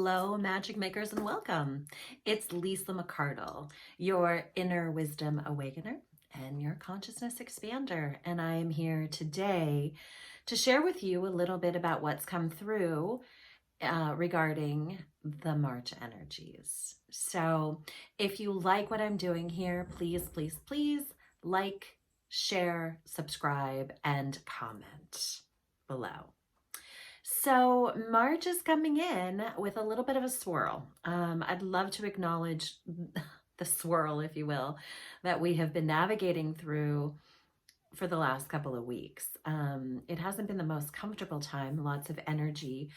Hello, magic makers, and welcome. It's Lisa McCardle, your inner wisdom awakener and your consciousness expander. And I am here today to share with you a little bit about what's come through regarding the March energies. So if you like what I'm doing here, please, please, please like, share, subscribe, and comment below. So March is coming in with a little bit of a swirl. I'd love to acknowledge the swirl, if you will, that we have been navigating through for the last couple of weeks. It hasn't been the most comfortable time, lots of energy,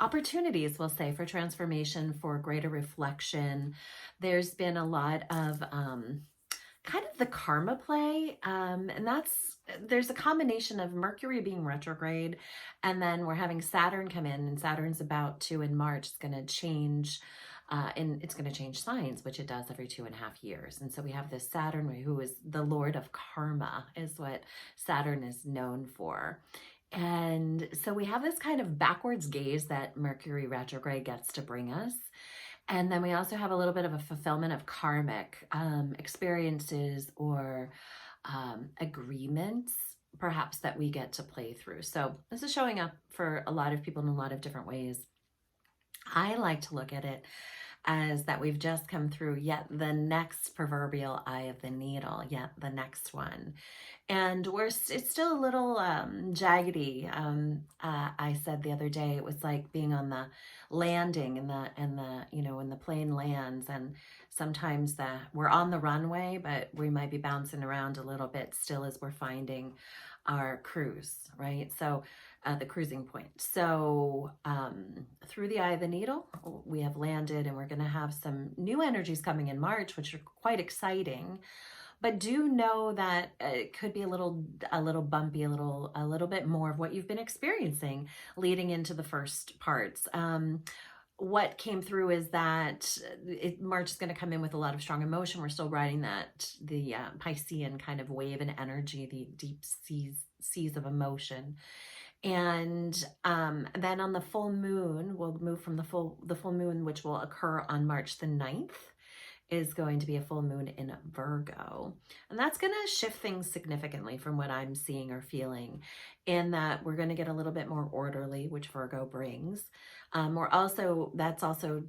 opportunities, we'll say, for transformation, for greater reflection. There's been a lot of kind of the karma play, and there's a combination of Mercury being retrograde, and then we're having Saturn come in, and Saturn's about to, in March, it's going to change, and it's going to change signs, which it does every 2.5 years. And so we have this Saturn, who is the Lord of Karma, is what Saturn is known for. And so we have this kind of backwards gaze that Mercury retrograde gets to bring us. And then we also have a little bit of a fulfillment of karmic experiences or agreements, perhaps, that we get to play through. So this is showing up for a lot of people in a lot of different ways. I like to look at it as that we've just come through yet the next proverbial eye of the needle, yet the next one. And it's still a little jaggedy. I said the other day, it was like being on the landing and when the plane lands, and sometimes we're on the runway, but we might be bouncing around a little bit still as we're finding our cruise, right? So the cruising point. So through the eye of the needle, we have landed, and we're going to have some new energies coming in March, which are quite exciting. But do know that it could be a little bumpy, a little bit more of what you've been experiencing leading into the first parts. What came through is that March is going to come in with a lot of strong emotion. We're still riding the Piscean kind of wave and energy, the deep seas of emotion. And then on the full moon, we'll move from the full moon, which will occur on March the 9th, is going to be a full moon in Virgo. And that's going to shift things significantly from what I'm seeing or feeling, in that we're going to get a little bit more orderly, which Virgo brings. That's also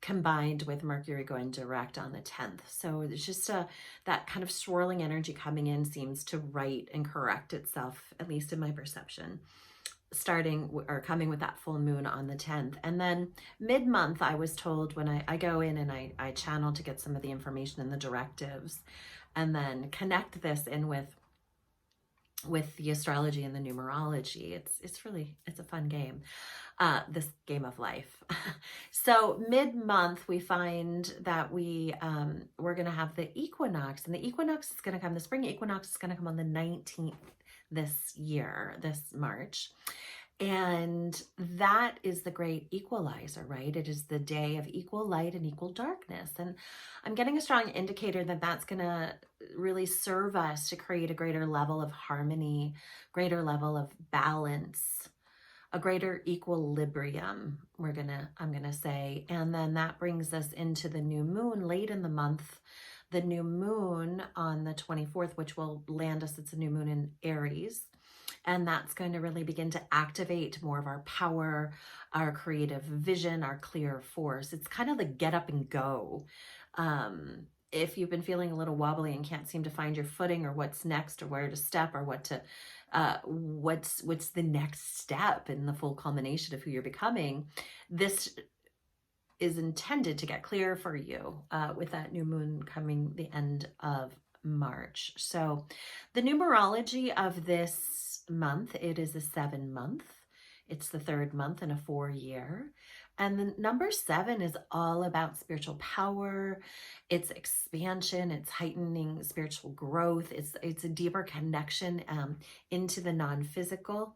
combined with Mercury going direct on the 10th. So it's just that kind of swirling energy coming in seems to right and correct itself, at least in my perception, coming with that full moon on the 10th. And then mid-month, I was told, when I go in and I channel to get some of the information and the directives, and then connect this in with the astrology and the numerology. It's a fun game, this game of life. So mid-month, we find that we're going to have the equinox, and the equinox is going to come, the spring equinox is going to come on the 19th this March. And that is the great equalizer, right? It is the day of equal light and equal darkness. And I'm getting a strong indicator that that's going to really serve us to create a greater level of harmony, greater level of balance, a greater equilibrium, I'm going to say. And then that brings us into the new moon late in the month, the new moon on the 24th, which will land us, it's a new moon in Aries. And that's going to really begin to activate more of our power, our creative vision, our clear force. It's kind of the get up and go. If you've been feeling a little wobbly and can't seem to find your footing, or what's next, or where to step, or what's the next step in the full culmination of who you're becoming, this is intended to get clear for you with that new moon coming the end of March. So the numerology of this month, it is a 7-month. It's the 3rd month in a 4-year. And the number 7 is all about spiritual power. It's expansion. It's heightening spiritual growth. It's a deeper connection into the non-physical.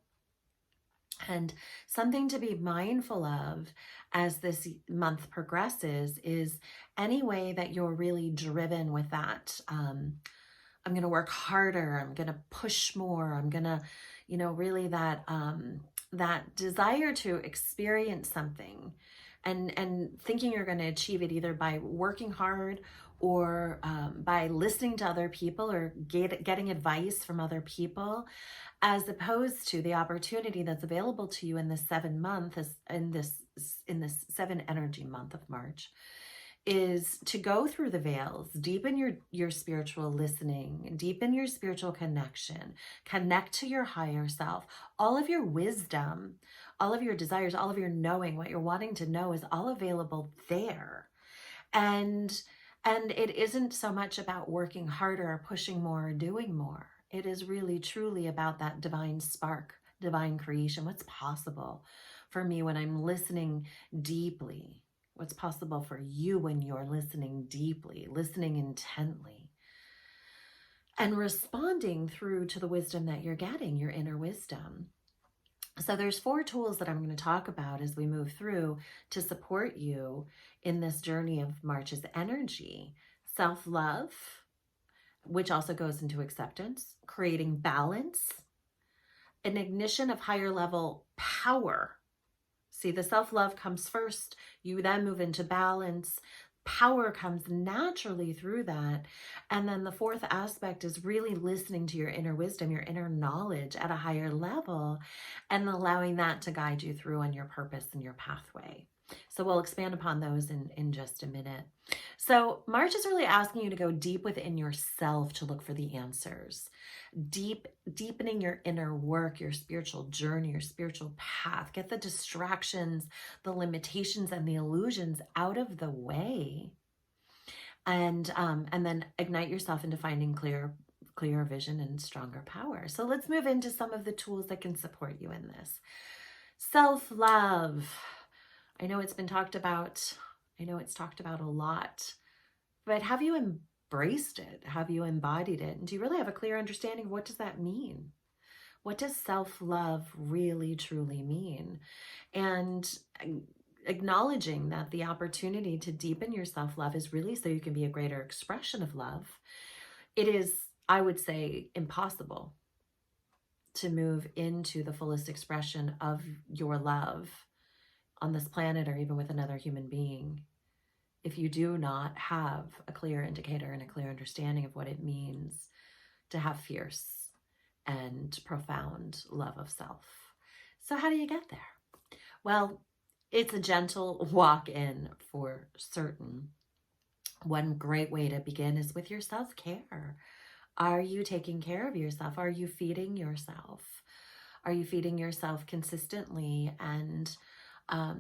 And something to be mindful of as this month progresses is any way that you're really driven with that. I'm going to work harder. I'm going to push more. I'm going to, really that that desire to experience something and thinking you're going to achieve it either by working hard or by listening to other people or getting advice from other people, as opposed to the opportunity that's available to you in this 7 month, in this 7 energy month of March, is to go through the veils, deepen your spiritual listening, deepen your spiritual connection, connect to your higher self. All of your wisdom, all of your desires, all of your knowing, what you're wanting to know is all available there. And it isn't so much about working harder or pushing more or doing more. It is really truly about that divine spark, divine creation, what's possible for me when I'm listening deeply. What's possible for you when you're listening deeply, listening intently, and responding through to the wisdom that you're getting, your inner wisdom. So there's 4 tools that I'm going to talk about as we move through to support you in this journey of March's energy. Self-love, which also goes into acceptance, creating balance, an ignition of higher level power. See, the self-love comes first. You then move into balance. Power comes naturally through that. And then the 4th aspect is really listening to your inner wisdom, your inner knowledge at a higher level, and allowing that to guide you through on your purpose and your pathway. So we'll expand upon those in just a minute. So March is really asking you to go deep within yourself to look for the answers. Deepening your inner work, your spiritual journey, your spiritual path. Get the distractions, the limitations, and the illusions out of the way. And then ignite yourself into finding clear vision and stronger power. So let's move into some of the tools that can support you in this. Self-love. I know it's been talked about. I know it's talked about a lot, but have you embraced it? Have you embodied it? And do you really have a clear understanding of what does that mean? What does self-love really, truly mean? And acknowledging that the opportunity to deepen your self-love is really so you can be a greater expression of love. It is, I would say, impossible to move into the fullest expression of your love on this planet or even with another human being if you do not have a clear indicator and a clear understanding of what it means to have fierce and profound love of self. So how do you get there? Well, it's a gentle walk in for certain. One great way to begin is with your self-care. Are you taking care of yourself? Are you feeding yourself? Are you feeding yourself consistently and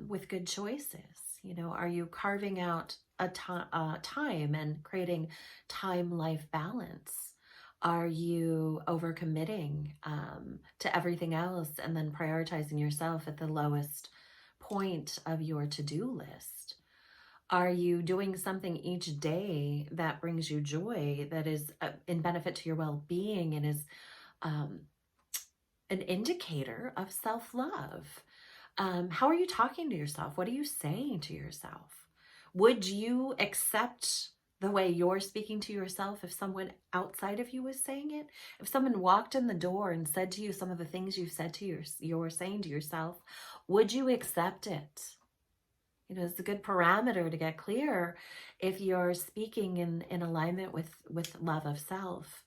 with good choices? You know, are you carving out a time and creating time-life balance? Are you overcommitting to everything else and then prioritizing yourself at the lowest point of your to-do list? Are you doing something each day that brings you joy, that is in benefit to your well-being and is an indicator of self-love? How are you talking to yourself? What are you saying to yourself? Would you accept the way you're speaking to yourself if someone outside of you was saying it? If someone walked in the door and said to you some of the things you've said to you're saying to yourself, would you accept it? You know, it's a good parameter to get clear if you're speaking in alignment with love of self.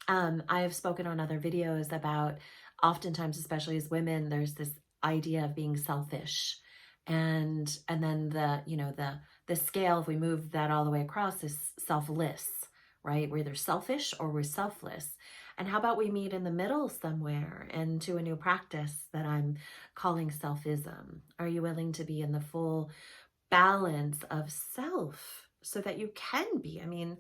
I have spoken on other videos about, oftentimes, especially as women, there's this idea of being selfish, and then the scale, if we move that all the way across, is selfless, right? We're either selfish or we're selfless. And how about we meet in the middle somewhere and do a new practice that I'm calling selfism? Are you willing to be in the full balance of self so that you can be? I mean,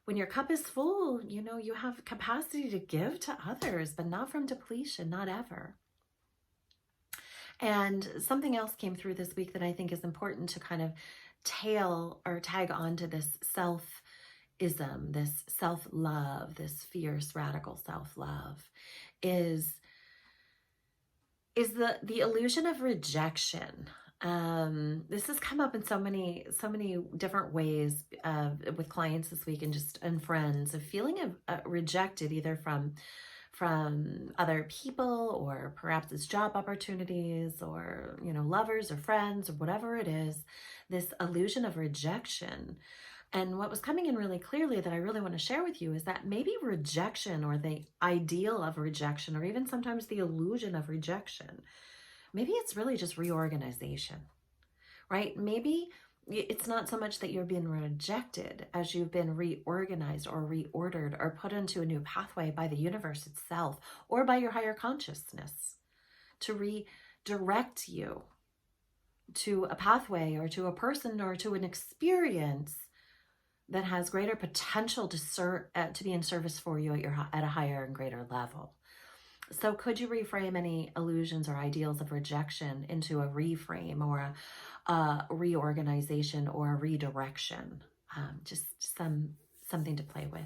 when your cup is full, you know, you have capacity to give to others, but not from depletion, not ever. And something else came through this week that I think is important to kind of tag onto this self-ism, this self-love, this fierce, radical self-love, is the illusion of rejection. This has come up in so many different ways with clients this week and friends, of feeling rejected either from from other people, or perhaps it's job opportunities, or, lovers or friends, or whatever it is, this illusion of rejection. And what was coming in really clearly that I really want to share with you is that maybe rejection, or the ideal of rejection, or even sometimes the illusion of rejection, maybe it's really just reorganization, right? Maybe it's not so much that you're being rejected as you've been reorganized or reordered or put into a new pathway by the universe itself or by your higher consciousness to redirect you to a pathway or to a person or to an experience that has greater potential to be in service for you at a higher and greater level. So could you reframe any illusions or ideals of rejection into a reframe or a reorganization or a redirection? Just something to play with.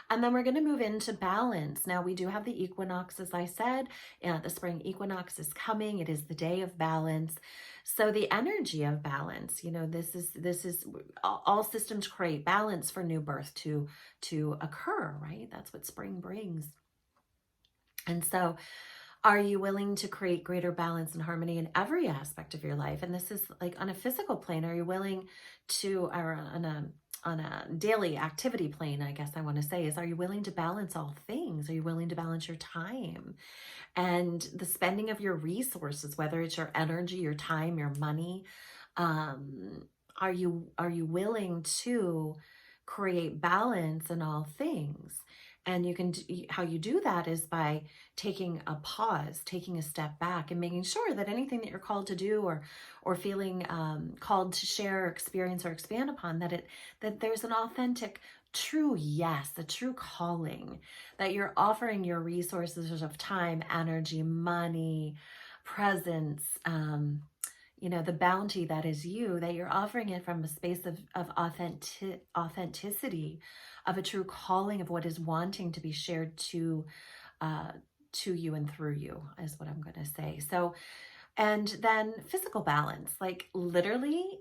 And then we're going to move into balance. Now we do have the equinox, as I said. The spring equinox is coming. It is the day of balance. So the energy of balance, this is all systems create balance for new birth to occur, right? That's what spring brings. And so are you willing to create greater balance and harmony in every aspect of your life? And this is like on a physical plane. Are you willing to, or on a daily activity plane, I guess I want to say, are you willing to balance all things? Are you willing to balance your time and the spending of your resources, whether it's your energy, your time, your money? Are you willing to create balance in all things? And how you do that is by taking a pause, taking a step back, and making sure that anything that you're called to do or feeling called to share, experience, or expand upon, that there's an authentic, true yes, a true calling, that you're offering your resources of time, energy, money, presence, the bounty that is you, that you're offering it from a space of authenticity, of a true calling of what is wanting to be shared to you and through you, is what I'm going to say. So, and then physical balance, like literally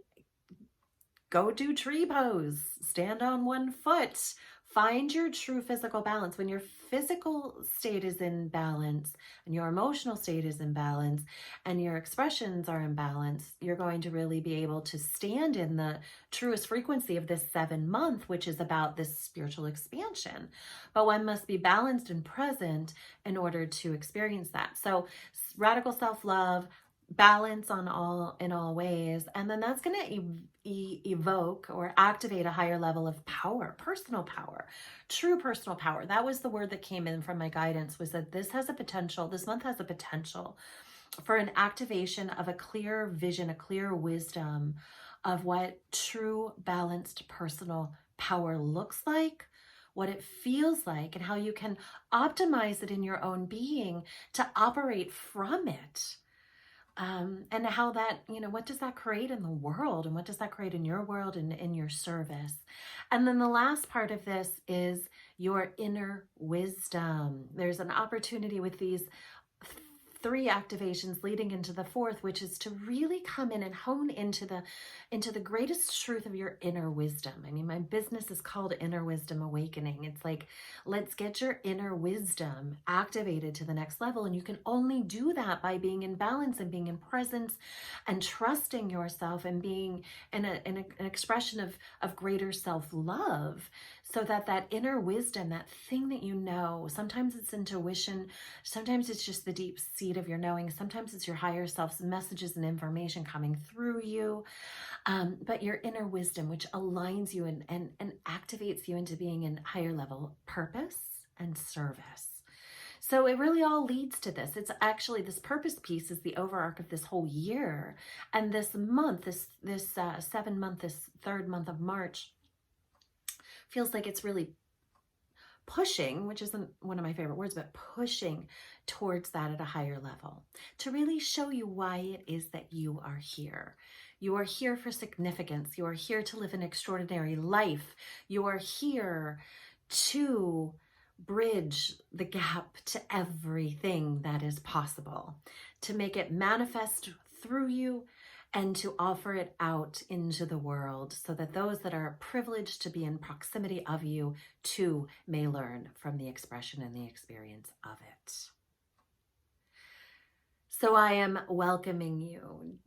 go do tree pose, stand on one foot, find your true physical balance. When your physical state is in balance and your emotional state is in balance and your expressions are in balance, you're going to really be able to stand in the truest frequency of this 7-month, which is about this spiritual expansion. But one must be balanced and present in order to experience that. So radical self-love, balance in all ways, and then that's going to evoke or activate a higher level of power, personal power, true personal power. That was the word that came in from my guidance, was that this month has a potential for an activation of a clear vision, a clear wisdom of what true balanced personal power looks like, what it feels like, and how you can optimize it in your own being to operate from it. And how that, what does that create in the world, and what does that create in your world and in your service? And then the last part of this is your inner wisdom. There's an opportunity with these 3 activations leading into the 4th, which is to really come in and hone into the greatest truth of your inner wisdom. I mean, my business is called Inner Wisdom Awakening. It's like, let's get your inner wisdom activated to the next level. And you can only do that by being in balance and being in presence and trusting yourself and being in an expression of greater self-love, so that inner wisdom, that thing that sometimes it's intuition, sometimes it's just the deep seat of your knowing, sometimes it's your higher self's messages and information coming through you, but your inner wisdom, which aligns you and activates you into being in higher level purpose and service. So it really all leads to this. It's actually, this purpose piece is the overarch of this whole year. And this month, this 7-month, this 3rd month of March, feels like it's really pushing, which isn't one of my favorite words, but pushing towards that at a higher level, to really show you why it is that you are here. You are here for significance. You are here to live an extraordinary life. You are here to bridge the gap to everything that is possible, to make it manifest through you and to offer it out into the world so that those that are privileged to be in proximity of you too may learn from the expression and the experience of it. So I am welcoming you,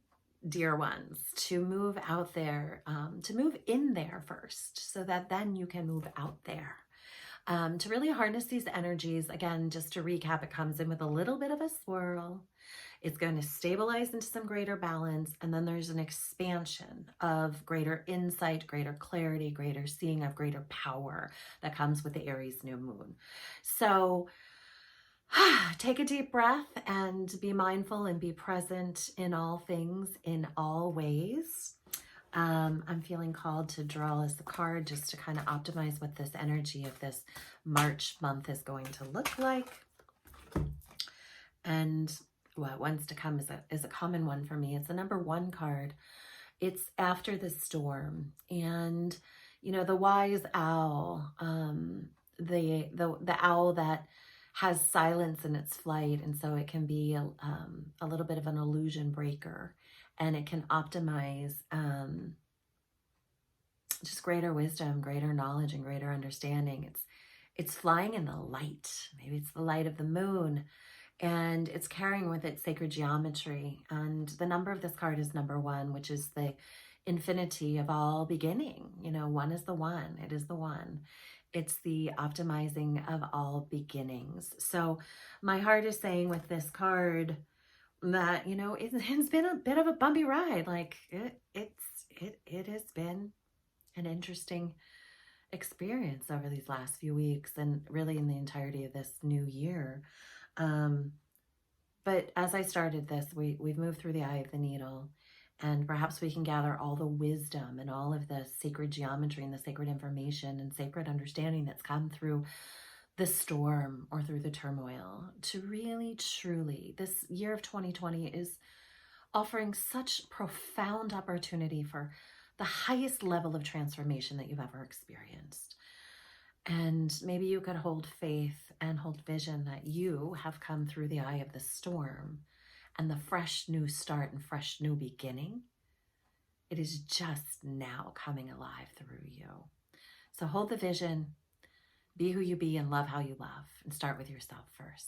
dear ones, to move out there, to move in there first, so that then you can move out there. To really harness these energies. Again, just to recap, it comes in with a little bit of a swirl. It's going to stabilize into some greater balance. And then there's an expansion of greater insight, greater clarity, greater seeing, of greater power that comes with the Aries new moon. So take a deep breath and be mindful and be present in all things, in all ways. I'm feeling called to draw us a card just to kind of optimize what this energy of this March month is going to look like. And what wants to come is a common one for me. It's the number 1 card. It's after the storm. And, you know, the wise owl, the owl that has silence in its flight. And so it can be a little bit of an illusion breaker. And it can optimize just greater wisdom, greater knowledge, and greater understanding. It's flying in the light. Maybe it's the light of the moon. And it's carrying with it sacred geometry. And the number of this card is number 1, which is the infinity of all beginning. You know, 1 is the 1. It is the 1. It's the optimizing of all beginnings. So my heart is saying with this card that, you know, it's been a bit of a bumpy ride. Like it has been an interesting experience over these last few weeks, and really in the entirety of this new year. But as I started this, we've moved through the eye of the needle, and perhaps we can gather all the wisdom and all of the sacred geometry and the sacred information and sacred understanding that's come through the storm or through the turmoil to really, truly, this year of 2020 is offering such profound opportunity for the highest level of transformation that you've ever experienced. And maybe you could hold faith and hold vision that you have come through the eye of the storm, and the fresh new start and fresh new beginning, it is just now coming alive through you. So hold the vision, be who you be, and love how you love, and start with yourself first.